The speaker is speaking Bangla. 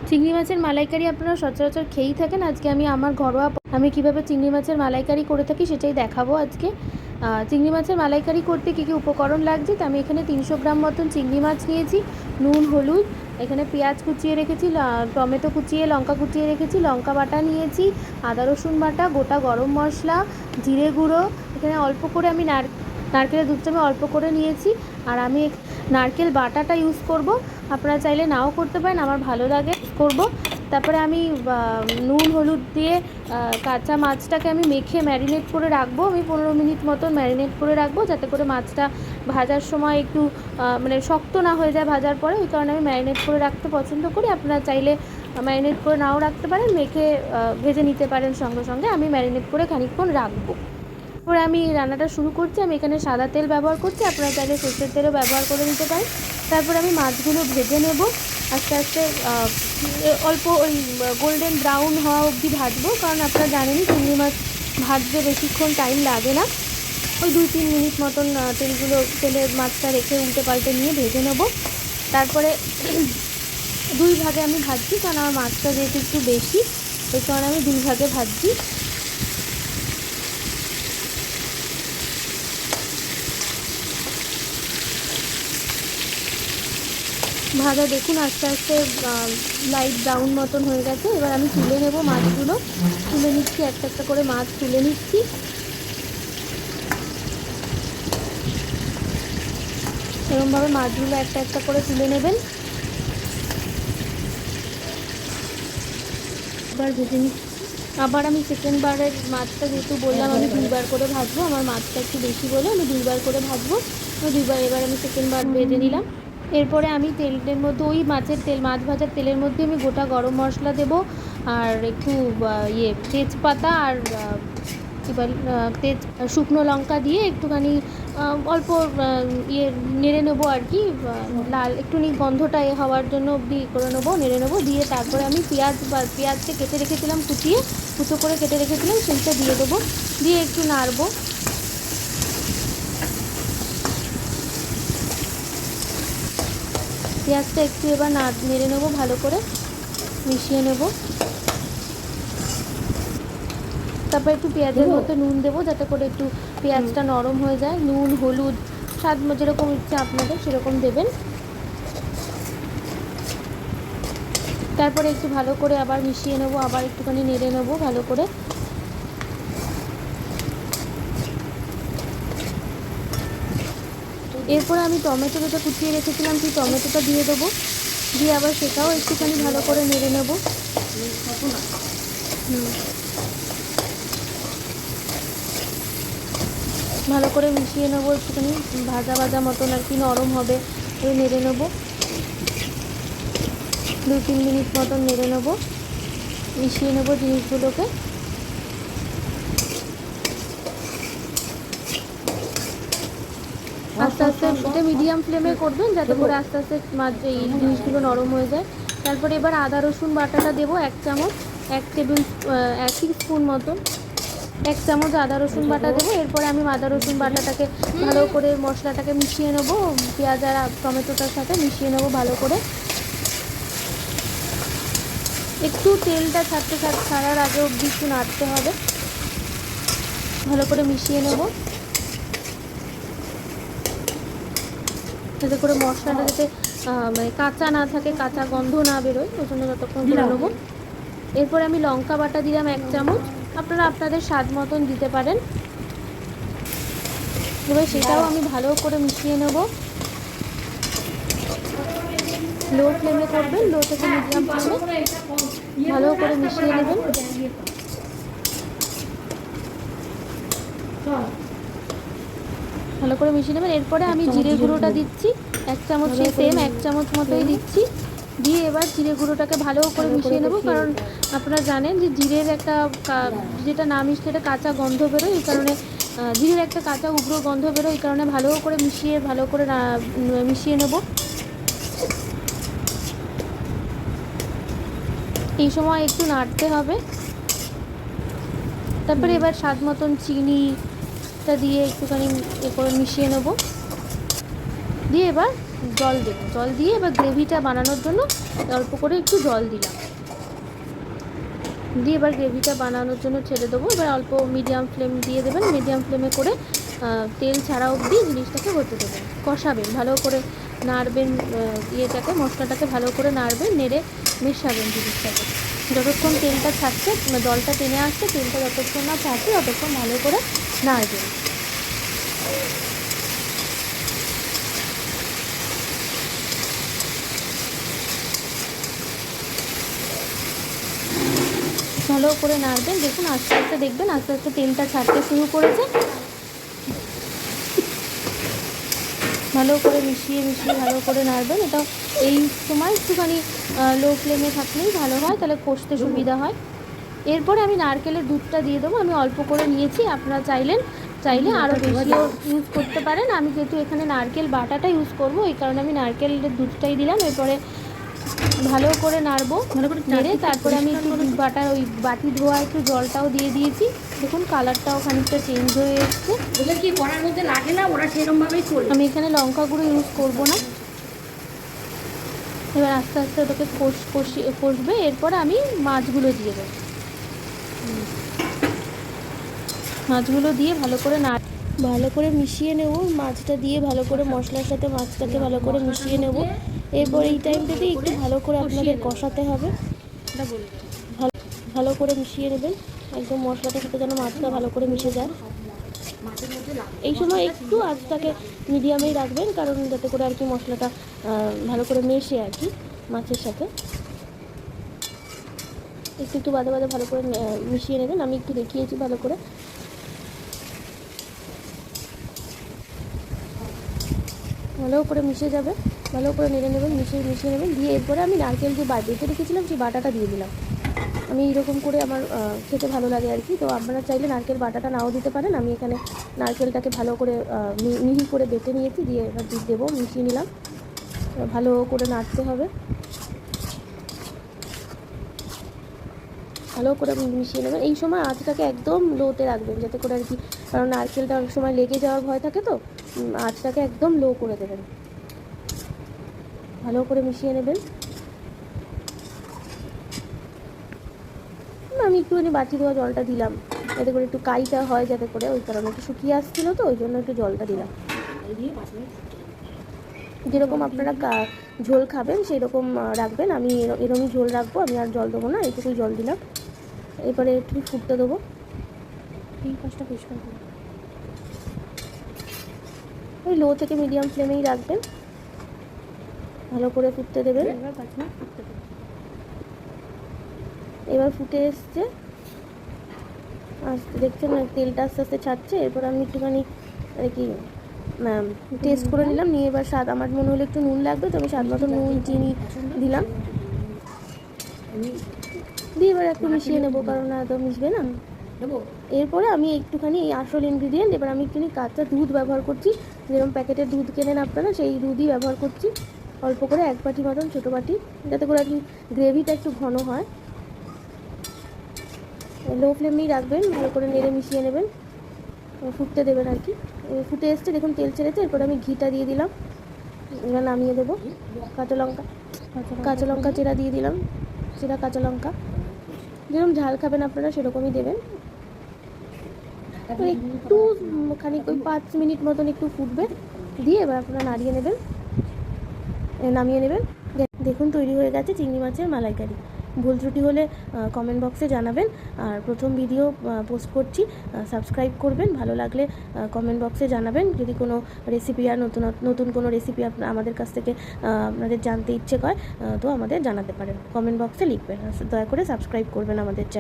চিংড়ি মাছের মালাইকারি আপনারা সচরাচর খেয়েই থাকেন। আজকে আমি কিভাবে চিংড়ি মাছের মালাইকারি করে থাকি সেটাই দেখাবো আজকে। চিংড়ি মাছের মালাইকারি করতে কী কী উপকরণ লাগছে, তো আমি এখানে 300 গ্রাম মতন চিংড়ি মাছ নিয়েছি, নুন, হলুদ, এখানে পেঁয়াজ কুচিয়ে রেখেছি, টমেটো কুচিয়ে, লঙ্কা কুচিয়ে রেখেছি, লঙ্কা বাটা নিয়েছি, আদা রসুন বাটা, গোটা গরম মশলা, জিরে গুঁড়ো, এখানে অল্প করে আমি নারকেলের দুধটা আমি অল্প করে নিয়েছি। আর আমি নারকেল বাটাটা ইউজ করব, আপনারা চাইলে নাও করতে পারেন, আমার ভালো লাগে করব। তারপরে আমি নুন হলুদ দিয়ে কাঁচা মাছটাকে আমি মেখে ম্যারিনেট করে রাখবো। আমি 15 মিনিট মতন ম্যারিনেট করে রাখবো, যাতে করে মাছটা ভাজার সময় একটু মানে শক্ত না হয়ে যায় ভাজার পরে। ওই কারণে আমি ম্যারিনেট করে রাখতে পছন্দ করি। আপনারা চাইলে ম্যারিনেট করে নাও রাখতে পারেন, মেখে ভেজে নিতে পারেন সঙ্গে সঙ্গে। আমি ম্যারিনেট করে খানিকক্ষণ রাখবো। তারপরে আমি রান্নাটা শুরু করছি। আমি এখানে সাদা তেল ব্যবহার করছি, আপনারা চাইলে সর্ষের তেলও ব্যবহার করে নিতে পারেন। তারপরে আমি মাছগুলো ভেজে নেব আস্তে আস্তে, অল্প ওই গোল্ডেন ব্রাউন হওয়া অবধি ভাজবো, কারণ আপনারা জানেনই চিংড়ি মাছ ভাজতে বেশিক্ষণ টাইম লাগে না। ওই 2-3 মিনিট মতন তেলে মাছটা রেখে উল্টে পাল্টে নিয়ে ভেজে নেব। তারপরে 2 ভাগে আমি ভাজছি, কারণ আমার মাছটা যেহেতু একটু বেশি, ওই কারণে আমি 2 ভাগে ভাজছি। ভাজা দেখুন আস্তে আস্তে লাইট ব্রাউন মতন হয়ে গেছে। এবার আমি তুলে নেব মাছগুলো, তুলে নিচ্ছি, একটা একটা করে মাছ তুলে নিচ্ছি। এরকমভাবে মাছগুলো একটা একটা করে তুলে নেবেন। এবার ভেজে নিচ্ছি। আবার আমি সেকেন্ডবারের মাছটা যেহেতু বললাম আমি 2বার করে ভাজবো, আমার মাছটা একটু বেশি বলে আমি 2বার করে ভাজবো। এবার আমি সেকেন্ডবার ভেজে নিলাম। এরপরে আমি তেলের মধ্যে ওই মাছ ভাজার তেলের মধ্যে আমি গোটা গরম মশলা দেবো, আর একটু তেজপাতা আর শুকনো লঙ্কা দিয়ে একটুখানি অল্প নেড়ে নেবো আর কি, লাল একটুখানি গন্ধটা হওয়ার জন্য অবধি করে নেবো, নেড়ে নেবো। দিয়ে তারপরে আমি পেঁয়াজটা কেটে রেখেছিলাম, কুচো করে কেটে রেখেছিলাম, সেইটা দিয়ে দেবো, দিয়ে একটু নাড়বো। পেঁয়াজটা একটু এবার নেড়ে নেবো, ভালো করে মিশিয়ে নেব। তারপর একটু পেঁয়াজের মধ্যে নুন দেবো, যাতে করে একটু পেঁয়াজটা নরম হয়ে যায়। নুন, হলুদ স্বাদ যেরকম ইচ্ছে আপনাদের সেরকম দেবেন। তারপরে একটু ভালো করে আবার মিশিয়ে নেব, আবার একটুখানি নেড়ে নেব ভালো করে। এরপরে আমি টমেটো যেটা কুচিয়ে রেখেছিলাম সেই টমেটোটা দিয়ে দেবো, দিয়ে আবার সেটাও একটুখানি ভালো করে নেড়ে নেব। ভালো করে মিশিয়ে নেবো, একটুখানি ভাজা ভাজা মতন আর কি নরম হবে, ওই নেড়ে নেবো। 2-3 মিনিট মতন নেড়ে নেবো, মিশিয়ে নেবো জিনিসগুলোকে। আস্তে আস্তে এটা মিডিয়াম ফ্লেমে করবেন, যাতে করে আস্তে আস্তে এই জিনিসগুলো নরম হয়ে যায়। তারপরে এবার আদা রসুন বাটাটা দেবো 1 চামচ, 1 স্পুন মতন, 1 চামচ আদা রসুন বাটা দেবো। এরপরে আমি আদা রসুন বাটাটাকে ভালো করে মশলাটাকে মিশিয়ে নেবো, পেঁয়াজ আর টমেটোটার সাথে মিশিয়ে নেবো ভালো করে। একটু তেলটা ছাড়ার আগে অবধি একটু নাড়তে হবে, ভালো করে মিশিয়ে নেব, যাতে করে মশলাটা যাতে মানে কাঁচা না থাকে, কাঁচা গন্ধ না বেরোয়, ওই জন্য ততক্ষণ করে নেবো। এরপরে আমি লঙ্কা বাটা দিলাম 1 চামচ, আপনারা আপনাদের স্বাদ মতন দিতে পারেন। এবার সেটাও আমি ভালো করে মিশিয়ে নেব। লো ফ্লেমে করবেন, লো থেকে মিডিয়াম ফ্লেমে ভালো করে মিশিয়ে নেবেন। ভালো করে মিশিয়ে নেবেন। এরপরে আমি জিরে গুঁড়োটা দিচ্ছি 1 চামচ, সেম 1 চামচ মতোই দিচ্ছি। দিয়ে এবার জিরে গুঁড়োটাকে ভালো করে মিশিয়ে নেব, কারণ আপনারা জানেন যে জিরের একটা যেটা না মিশলে এটা কাঁচা গন্ধ বেরোয়, এই কারণে জিরের একটা কাঁচা উগ্র গন্ধ বেরোয়, এই কারণে ভালো করে মিশিয়ে নেব। এই সময় একটু নাড়তে হবে। তারপরে এবার স্বাদ মতন চিনিটা দিয়ে একটুখানি করে মিশিয়ে নেব, দিয়ে এবার জল দিয়ে এবার গ্রেভিটা বানানোর জন্য অল্প করে একটু জল দিলাম, দিয়ে এবার গ্রেভিটা বানানোর জন্য ছেড়ে দেবো। এবার অল্প মিডিয়াম ফ্লেম দিয়ে দেবেন, মিডিয়াম ফ্লেমে করে তেল ছাড়া অবধি জিনিসটাকে হতে দেবেন, কষাবেন, ভালো করে নাড়বেন, ইয়েটাকে মশলাটাকে ভালো করে নাড়বেন, নেড়ে মেশাবেন জিনিসটাকে যতক্ষণ তেলটা ছাড়ছে, জলটা টেনে আসছে, তেলটা যতক্ষণ না ছাড়ছে ততক্ষণ ভালো করে নাড়বেন। ভালো করে নাড়বেন, দেখুন আস্তে আস্তে দেখবেন আস্তে আস্তে তেলটা ছাড়তে শুরু করেছে। ভালো করে মিশিয়ে ভালো করে নাড়বেন। এটা এই সময় একটুখানি লো ফ্লেমে থাকলেই ভালো হয়, তাহলে কষতে সুবিধা হয়। এরপরে আমি নারকেলের দুধটা দিয়ে দেবো, আমি অল্প করে নিয়েছি, আপনারা চাইলে আরও বেশিও ইউজ করতে পারেন। আমি যেহেতু এখানে নারকেল বাটাটা ইউজ করবো, এই কারণে আমি নারকেলের দুধটাই দিলাম। এরপরে ভালো করে নাড়বো, নেড়ে তারপরে আমি একটু বাটার ওই বাটি ধোয়া একটু জলটাও দিয়ে দিয়েছি। দেখুন কালারটাও খানিকটা চেঞ্জ হয়ে এসছে। ওদের কি করার মধ্যে লাগে না, ওরা সেরকমভাবেই চলে। আমি এখানে লঙ্কা গুঁড়ো ইউজ করবো না। এবার আস্তে আস্তে ওটাকে কষবে। এরপরে আমি মাছগুলো দিয়ে দেবো, মাছগুলো দিয়ে ভালো করে মিশিয়ে নেব। মাছটা দিয়ে ভালো করে মশলার সাথে মাছটাকে ভালো করে মিশিয়ে নেব। এরপর এই টাইমটাতে একটু ভালো করে আপনাদের কষাতে হবে, ভালো করে মিশিয়ে নেবেন, একদম মশলাটার সাথে যেন মাছটা ভালো করে মিশে যায়। এই সময় একটু আঁচটাকে মিডিয়ামেই রাখবেন, কারণ যাতে করে আর কি মশলাটা ভালো করে মেশে আর কি মাছের সাথে। একটু বাদে ভালো করে মিশিয়ে নেবেন, আমি একটু দেখিয়েছি ভালো করে। ভালো করে মিশে যাবে, ভালো করে নেড়ে নেবেন, মিশিয়ে নেবেন। দিয়ে এরপরে আমি নারকেল যে বেটে রেখেছিলাম সেই বাটাটা দিয়ে দিলাম। আমি এরকম করে আমার খেতে ভালো লাগে আর কি। তো আপনারা চাইলে নারকেল বাটাটা নাও দিতে পারেন। আমি এখানে নারকেলটাকে ভালো করে মিহি করে বেটে নিয়েছি, দিয়ে এবার দুধ দেবো, মিশিয়ে নিলাম। ভালো করে নাড়তে হবে, ভালো করে মিশিয়ে নেবেন। এই সময় আঁচটাকে একদম লোতে রাখবেন, যাতে করে আর কি, কারণ নারকেলটা অনেক সময় লেগে যাওয়ার ভয় থাকে, তো আঁচটাকে একদম লো করে দেবেন। ভালো করে মিশিয়ে নেবেন। আমি একটুখানি বাটি ধোয়া জলটা দিলাম, যাতে করে একটু কাইটা হয়, যাতে করে ওই কারণে একটু শুকিয়ে আসছিলো, তো ওই জন্য একটু জলটা দিলাম। যেরকম আপনারা ঝোল খাবেন সেই রকম রাখবেন, আমি এরকমই ঝোল রাখবো, আমি আর জল দেবো না, এইটুকুই জল দিলাম। এরপরে একটু ফুটতে দেবো। এই কাজটা পরিষ্কার করবো, ওই লো থেকে মিডিয়াম ফ্লেমেই রাখবেন, ভালো করে ফুটতে দেবেন। এবার ফুটে এসছে, আস্তে দেখছেন তেলটা আস্তে আস্তে ছাড়ছে। এরপর আমি একটুখানি আর কি টেস্ট করে নিলাম, নিয়ে এবার স্বাদ আমার মনে হলো একটু নুন লাগবে, তো আমি স্বাদ মতো নুন চিনি দিলাম, দিয়ে এবার একটু মিশিয়ে নেবো, কারণ তো মিশবে না। এরপরে আমি একটুখানি এই আসল ইনগ্রিডিয়েন্ট, এবার আমি একটুখানি কাঁচা দুধ ব্যবহার করছি, যেরকম প্যাকেটের দুধ কেনেন আপনারা সেই দুধই ব্যবহার করছি, অল্প করে 1 বাটি মতন, ছোটো বাটি, যাতে করে আর কি গ্রেভিটা একটু ঘন হয়। লো ফ্লেমেই রাখবেন, ভালো করে নেড়ে মিশিয়ে নেবেন, ফুটতে দেবেন আর কি। ফুটে এসছে, দেখুন তেল ছেড়েছে। এরপর আমি ঘিটা দিয়ে দিলাম, এবার নামিয়ে দেবো। কাঁচা লঙ্কা চেরা দিয়ে দিলাম, চেরা কাঁচা লঙ্কা, যেরকম ঝাল খাবেন আপনারা সেরকমই দেবেন। একটু খানিক ওই 5 মিনিট মতন একটু ফুটবে, দিয়ে এবার আপনারা নামিয়ে নেবেন। দেখুন তৈরি হয়ে গেছে চিংড়ি মাছের মালাইকারি। ভুল ত্রুটি হলে কমেন্ট বক্সে জানাবেন। আর প্রথম ভিডিও পোস্ট করছি, সাবস্ক্রাইব করবেন, ভালো লাগলে কমেন্ট বক্সে জানাবেন। যদি কোনো রেসিপি আর নতুন কোনো রেসিপি আমাদের কাছ থেকে আপনাদের জানতে ইচ্ছে হয়, তো আমাদের জানাতে পারেন, কমেন্ট বক্সে লিখবেন। দয়া করে সাবস্ক্রাইব করবেন আমাদের চ্যানেল।